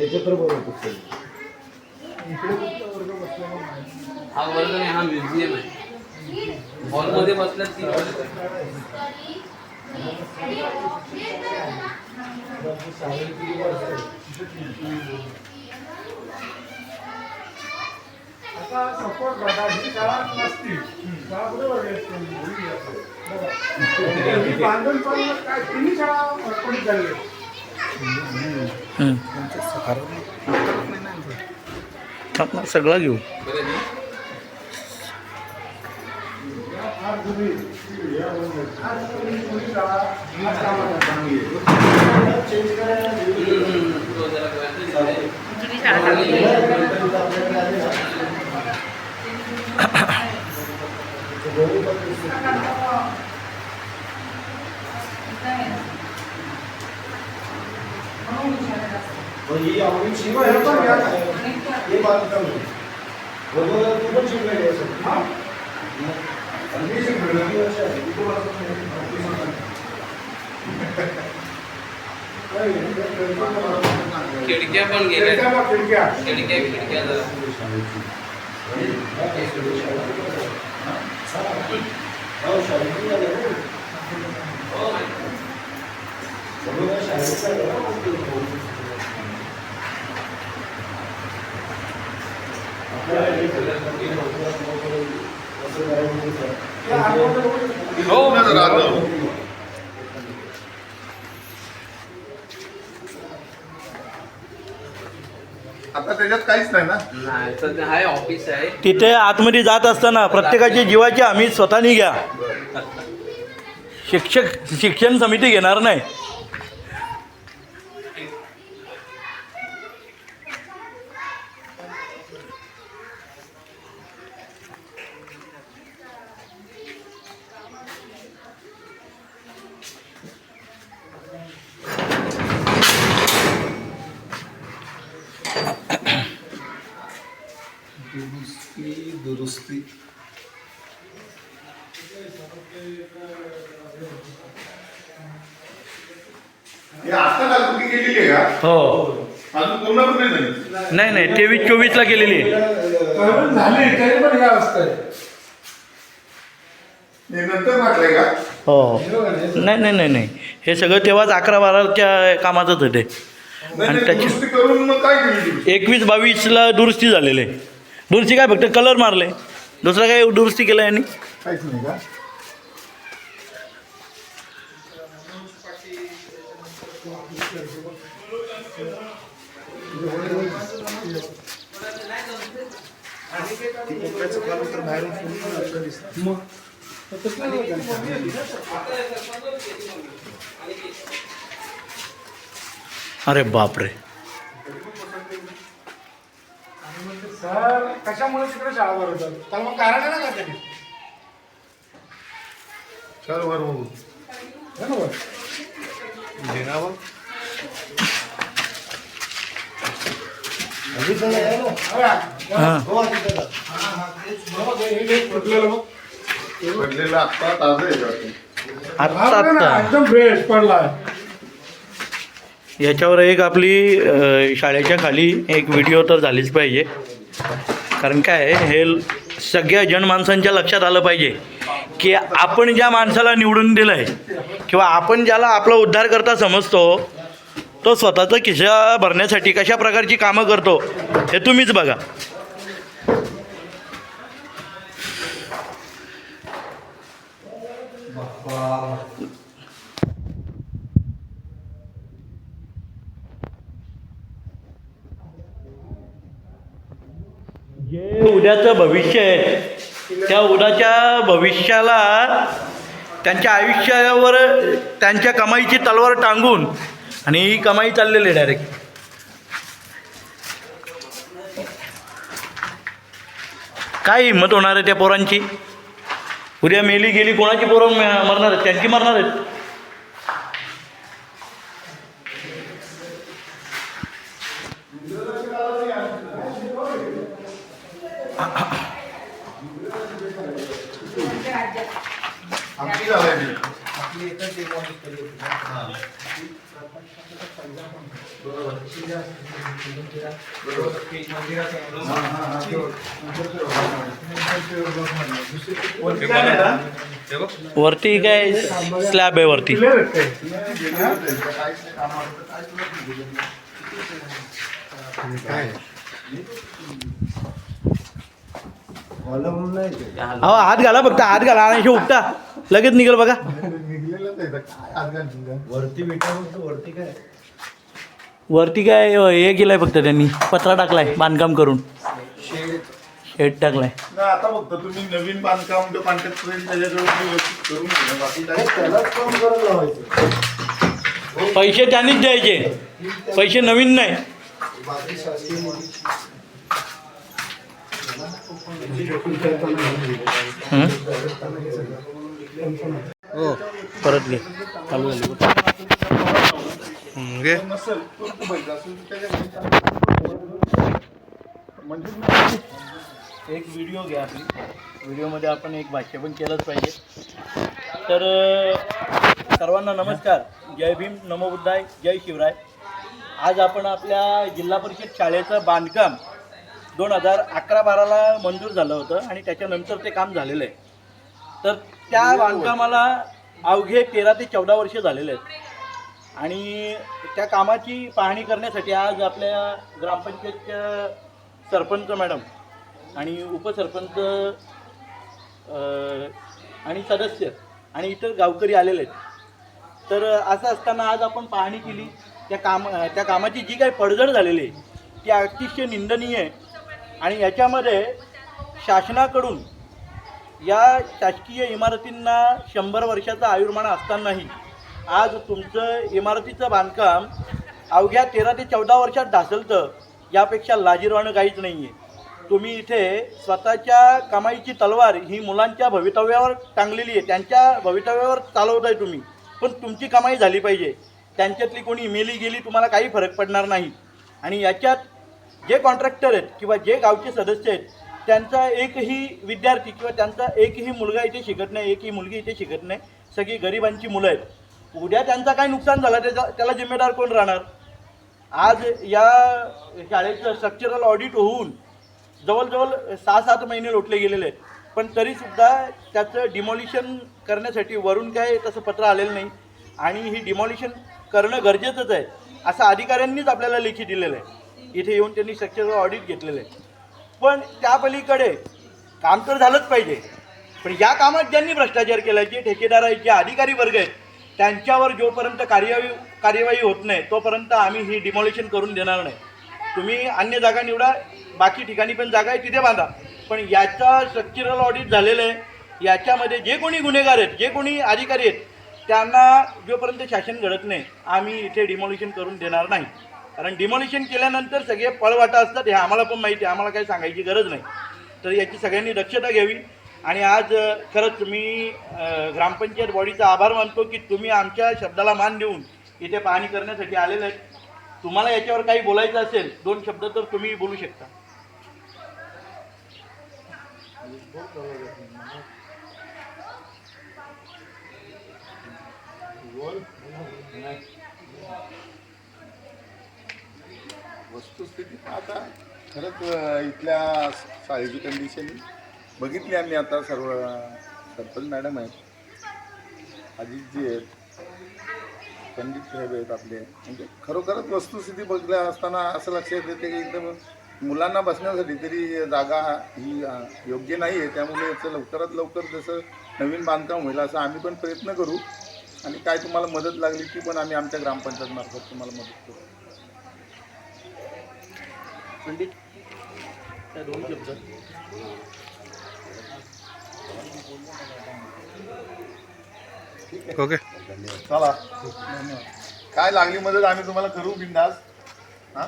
एकत्र बरोबर हा वर्ग नाही, हा म्युझियम आहे. हॉलमध्ये बसल्यात ती आता सपोर्ट बघा ही शाळा नसती शाळा कुठे बघायची बांधून पण काय तिन्ही शाळा पडीत झाली सगळं घेऊ. ही आवडी शिवाय हे पण घ्या हे बात करू बरोबर तू पण शिकलेली असेल हां मी शिकलो मी वर्ष आहे तू खिडक्या पण गेल्या. खिडक्या खिडक्या जरा आता त्याच्यात काहीच नाही ना. नाही तर हाय ऑफिस आहे. तिथे आतमध्ये जात असताना प्रत्येकाची जीवाची हमी स्वतःनी घ्या. शिक्षण समिती घेणार नाही. दुरुस्ती हे आता लागू केलेली आहे का? हो. अजून पूर्ण पण नाही झाली. नाही 23-24 ला केलेली आहे. झाली तरी पण या अवस्था आहे हे नंतर म्हटलंय का? हो. नाही हे सगळं तेव्हाच 11-12च्या कामाचंच होते. नाही, आणि नाही, त्याची दुरुस्ती करून मग काय केली? 21-22ला दुरुस्ती झालेले. दुरुस्ती काय फक्त कलर मारले, दुसरं काय दुरुस्ती केलं यांनी. काहीच नाही का? अरे बापरे. सर कशामुळे तिकडे शाळा भरवतात त्याला मग कारण आहे ना का चल वर बघू. बरोबर घेणावं. पडलेलं आत्ता ताजं आहे का? आत्ता एकदम फ्रेश पडलाय. याच्यावर एक आपली शाळेच्या खाली एक व्हिडिओ तर झालीच पाहिजे. कारण काय हे सगळ्या जनमानसांच्या लक्षात आलं पाहिजे की आपण ज्या माणसाला निवडून दिलं आहे किंवा आपण ज्याला आपला उद्धारकर्ता समजतो तो स्वतःचं खिशा भरण्यासाठी कशा प्रकारची कामं करतो हे तुम्हीच बघा. जे उद्याचं भविष्य आहे त्या उद्याच्या भविष्याला त्यांच्या आयुष्यावर त्यांच्या कमाईची तलवार टांगून आणि ही कमाई चाललेली आहे डायरेक्ट. काय हिंमत होणार आहे त्या पोरांची. उद्या मेली गेली कोणाची पोरं मरणार आहेत, त्यांची मरणार आहेत. आमची झालंय. आपली एकच demolish केली होती. हां. बरोबर. वरती काय नाही ना? वरती काय स्लॅब आहे वरती. क्लिअर आहे काय? काय Column नाही ते. अहो हात घाला फक्त हात घाला आणि उपटा लगेच निघेल बघा. निघलेलं नाही काय आज वरती विटा म्हणतो, वरती काय वरती काय हे केलंय फक्त त्यांनी पत्रा टाकलाय बांधकाम करून शेड टाकलाय. नाही आता फक्त तुम्ही नवीन बांधकाम कॉन्ट्रॅक्ट त्याच्याजवळ व्यवस्थित करून घ्या. बाकी काय त्यालाच काम करायला लावायचं. पैसे त्यांनीच द्यायचे, पैसे नवीन नाही. बाकी शासकीय परत घे चालू झाली. नसेल तो पाहिजे असेल तर त्याच्या म्हणजे एक व्हिडिओ घ्या आपली, व्हिडिओमध्ये आपण एक भाष्य पण केलंच पाहिजे. तर सर्वांना नमस्कार, जय भीम, नमो बुद्धाय, जय शिवराय. आज आपण आपल्या जिल्हा परिषद शाळेचं बांधकाम 2011-12ला मंजूर झालं होतं आणि त्याच्यानंतर ते काम झालेलं आहे. तर त्या बांधकामाला अवघे 13 ते 14 वर्ष झालेले आहेत आणि त्या कामाची पाहणी करण्यासाठी आज आपल्या ग्रामपंचायतच्या सरपंच मॅडम आणि उपसरपंच आणि सदस्य आणि इतर गावकरी आलेले आहेत. तर असं असताना आज आपण पाहणी केली. त्या कामाची जी काही पडझड झालेली आहे ती अतिशय निंदनीय आहे आणि याच्यामध्ये शासनाकडून या शासकीय इमारतींना 100 वर्षाचा आयुर्मान असतानाही आज तुमचं इमारतीचं बांधकाम अवघ्या 13 ते 14 वर्षात ढासळतं, यापेक्षा लाजिरवाणं काहीच नाही आहे. तुम्ही इथे स्वतःच्या कमाईची तलवार ही मुलांच्या भवितव्यावर टांगलेली आहे, त्यांच्या भवितव्यावर चालवत आहे तुम्ही. पण तुमची कमाई झाली पाहिजे. त्यांच्यातली कोणी मेली गेली तुम्हाला काही फरक पडणार नाही. आणि याच्यात जे कॉन्ट्रॅक्टर आहेत किंवा जे गावचे सदस्य आहेत त्यांचा एकही विद्यार्थी किंवा त्यांचा एकही मुलगा इथे शिकत नाही, एकही मुलगी इथे शिकत नाही. सगळी गरिबांची मुलं आहेत. उद्या त्यांचा काय नुकसान झालं त्याला जिम्मेदार कोण राहणार? आज या शाळेचं स्ट्रक्चरल ऑडिट होऊन जवळजवळ 6-7 महिने लोटले गेलेले आहेत, पण तरीसुद्धा त्याचं डिमॉलिशन करण्यासाठी वरून काय तसं पत्र आलेलं नाही आणि ही डिमॉलिशन करणं गरजेचंच आहे असं अधिकाऱ्यांनीच आपल्याला लेखी दिलेलं आहे. इथे येऊन त्यांनी स्ट्रक्चरल ऑडिट घेतलेलं आहे. पण त्या पलीकडे काम तर झालंच पाहिजे, पण या कामात ज्यांनी भ्रष्टाचार केला, जे ठेकेदार आहेत, जे अधिकारी वर्ग आहेत, त्यांच्यावर जोपर्यंत कार्यवाही होत नाही तोपर्यंत आम्ही ही डिमॉलिशन करून देणार नाही. तुम्ही अन्य जागा निवडा, बाकी ठिकाणी पण जागा आहे तिथे बांधा, पण याचा स्ट्रक्चरल ऑडिट झालेलं आहे. याच्यामध्ये जे कोणी गुन्हेगार आहेत, जे कोणी अधिकारी आहेत, त्यांना जोपर्यंत शासन घडत नाही आम्ही इथे डिमॉलिशन करून देणार नाही. कारण डिमॉलिशन केल्यानंतर सगळे पळवाटा असतात, हे आम्हाला पण माहिती आहे, आम्हाला काही सांगायची गरज नाही. तर याची सगळ्यांनी दक्षता घ्यावी. आणि आज खरंच मी ग्रामपंचायत बॉडीचा आभार मानतो की तुम्ही आमच्या शब्दाला मान देऊन इथे पाहणी करण्यासाठी आलेले आहेत. तुम्हाला याच्यावर काही बोलायचं असेल 2 शब्द तर तुम्ही बोलू शकता. वस्तुस्थिती आता खरंच इथल्या शाळेची कंडिशन बघितली आम्ही. आता सर्व सरपंच मॅडम आहेत, अजितजी आहेत, पंडित साहेब आहेत आपले. म्हणजे खरोखरच वस्तुस्थिती बघल्या असताना असं लक्षात येते की एकदम मुलांना बसण्यासाठी तरी जागा ही योग्य नाही आहे. त्यामुळे याचं लवकरात लवकर जसं नवीन बांधकाम होईल असं आम्ही पण प्रयत्न करू आणि काय तुम्हाला मदत लागली ती पण आम्ही आमच्या ग्रामपंचायतमार्फत तुम्हाला मदत करू. पंडित त्या 2 शब्द. ओके चला, काय लागली मदत आम्ही तुम्हाला करू बिंदास. हां